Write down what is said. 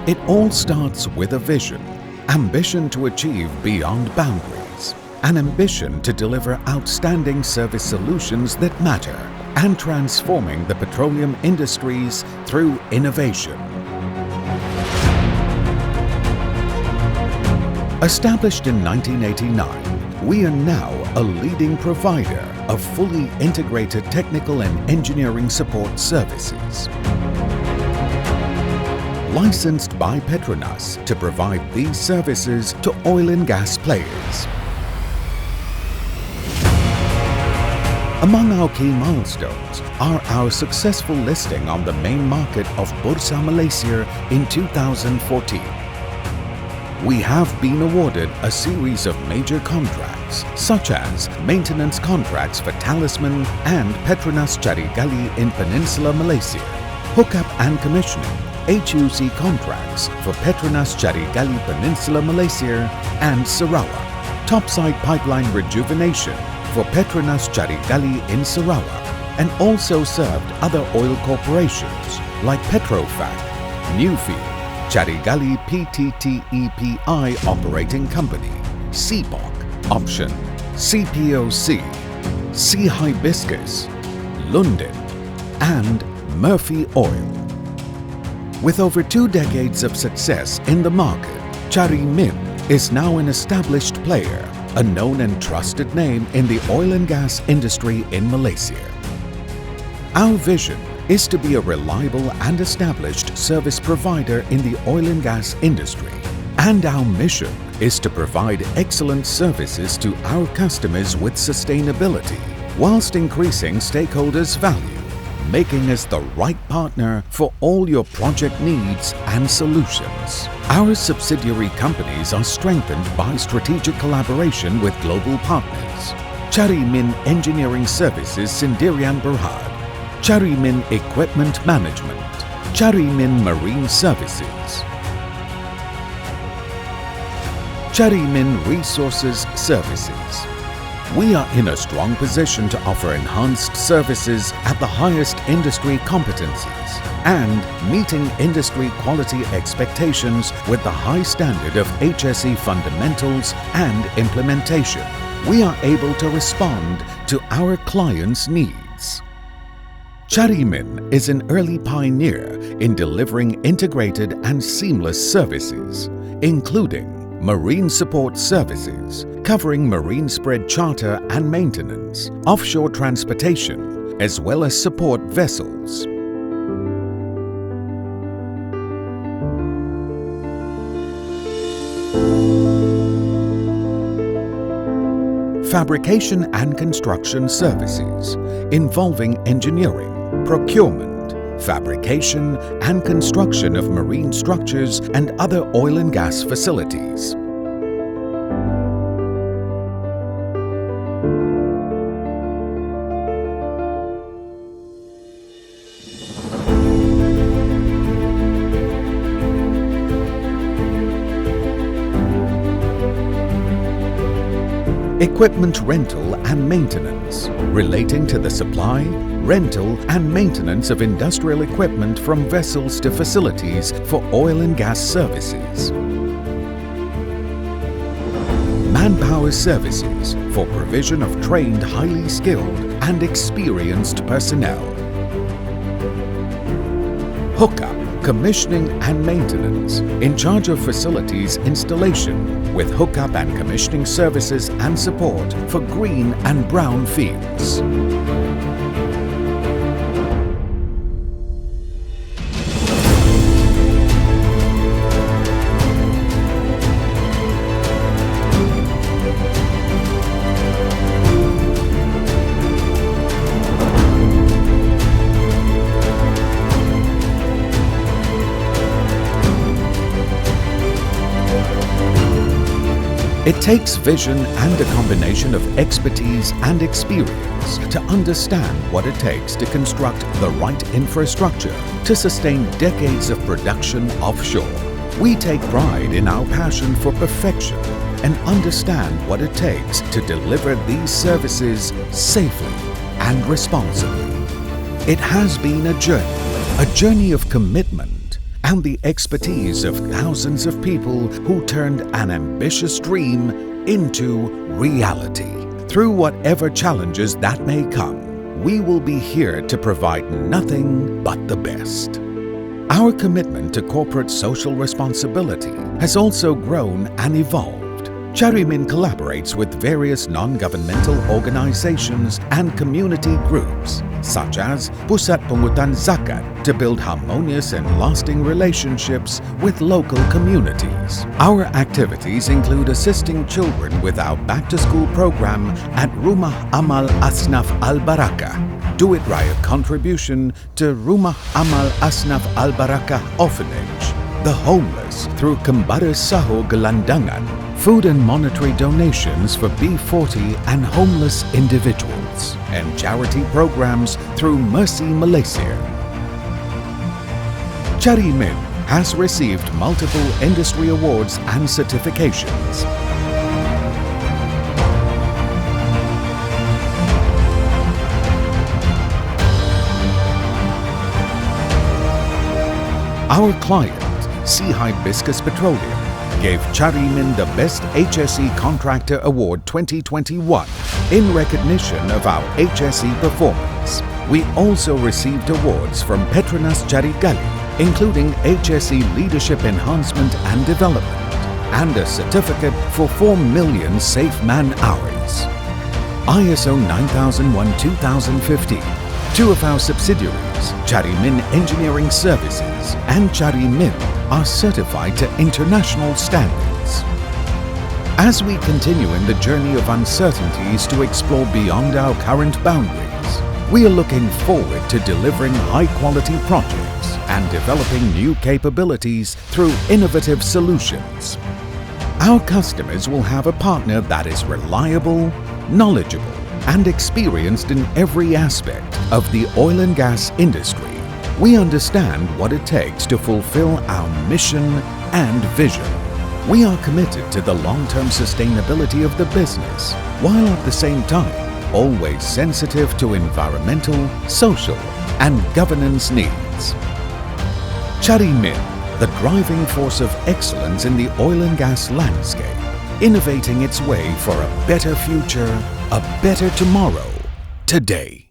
It all starts with a vision, ambition to achieve beyond boundaries, an ambition to deliver outstanding service solutions that matter, and transforming the petroleum industries through innovation. Established in 1989, we are now a leading provider of fully integrated technical and engineering support services. Licensed by Petronas to provide these services to oil and gas players. Among our key milestones are our successful listing on the main market of Bursa Malaysia in 2014. We have been awarded a series of major contracts such as maintenance contracts for Talisman and Petronas Carigali in Peninsular Malaysia, hookup and commissioning HUC contracts for Petronas Carigali Peninsular Malaysia and Sarawak, topside pipeline rejuvenation for Petronas Carigali in Sarawak, and also served other oil corporations like Petrofac, Newfield, Carigali PTTEPI Operating Company, CPOC Option, CPOC, Sea Hibiscus, Lundin, and Murphy Oil. With over 2 decades of success in the market, CARIMIN is now an established player, a known and trusted name in the oil and gas industry in Malaysia. Our vision is to be a reliable and established service provider in the oil and gas industry, and our mission is to provide excellent services to our customers with sustainability, whilst increasing stakeholders' value, making us the right partner for all your project needs and solutions. Our subsidiary companies are strengthened by strategic collaboration with global partners. CARIMIN Engineering Services Sendirian Berhad, CARIMIN Equipment Management, CARIMIN Marine Services, CARIMIN Resources Services. We are in a strong position to offer enhanced services at the highest industry competencies and meeting industry quality expectations with the high standard of HSE fundamentals and implementation. We are able to respond to our clients' needs. CARIMIN is an early pioneer in delivering integrated and seamless services, including marine support services, covering marine spread charter and maintenance, offshore transportation, as well as support vessels. Fabrication and construction services, involving engineering, procurement, fabrication and construction of marine structures and other oil and gas facilities. Equipment rental and maintenance, relating to the supply, rental and maintenance of industrial equipment from vessels to facilities for oil and gas services. Manpower services for provision of trained, highly skilled and experienced personnel. Hookup, commissioning and maintenance, in charge of facilities installation with hookup and commissioning services and support for green and brown fields. It takes vision and a combination of expertise and experience to understand what it takes to construct the right infrastructure to sustain decades of production offshore. We take pride in our passion for perfection and understand what it takes to deliver these services safely and responsibly. It has been a journey of commitment, and the expertise of thousands of people who turned an ambitious dream into reality. Through whatever challenges that may come, we will be here to provide nothing but the best. Our commitment to corporate social responsibility has also grown and evolved. CARIMIN collaborates with various non-governmental organizations and community groups, such as Pusat Pungutan Zakat, to build harmonious and lasting relationships with local communities. Our activities include assisting children with our back-to-school program at Rumah Amal Asnaf Al-Barakah, Do It Raya contribution to Rumah Amal Asnaf Al-Barakah Orphanage, the homeless through Kembara Saho Gelandangan, food and monetary donations for B40 and homeless individuals, and charity programs through Mercy Malaysia. CARIMIN has received multiple industry awards and certifications. Our client, Sea Hibiscus Petroleum, gave CARIMIN the Best HSE Contractor Award 2021 in recognition of our HSE performance. We also received awards from Petronas Carigali, including HSE Leadership Enhancement and Development, and a certificate for 4 million safe man hours. ISO 9001-2015. Two of our subsidiaries, CARIMIN Engineering Services and CARIMIN, are certified to international standards. As we continue in the journey of uncertainties to explore beyond our current boundaries, we are looking forward to delivering high-quality projects and developing new capabilities through innovative solutions. Our customers will have a partner that is reliable, knowledgeable, and experienced in every aspect of the oil and gas industry. We understand what it takes to fulfill our mission and vision. We are committed to the long-term sustainability of the business, while at the same time always sensitive to environmental, social, and governance needs. CARIMIN, the driving force of excellence in the oil and gas landscape, innovating its way for a better future, a better tomorrow, today.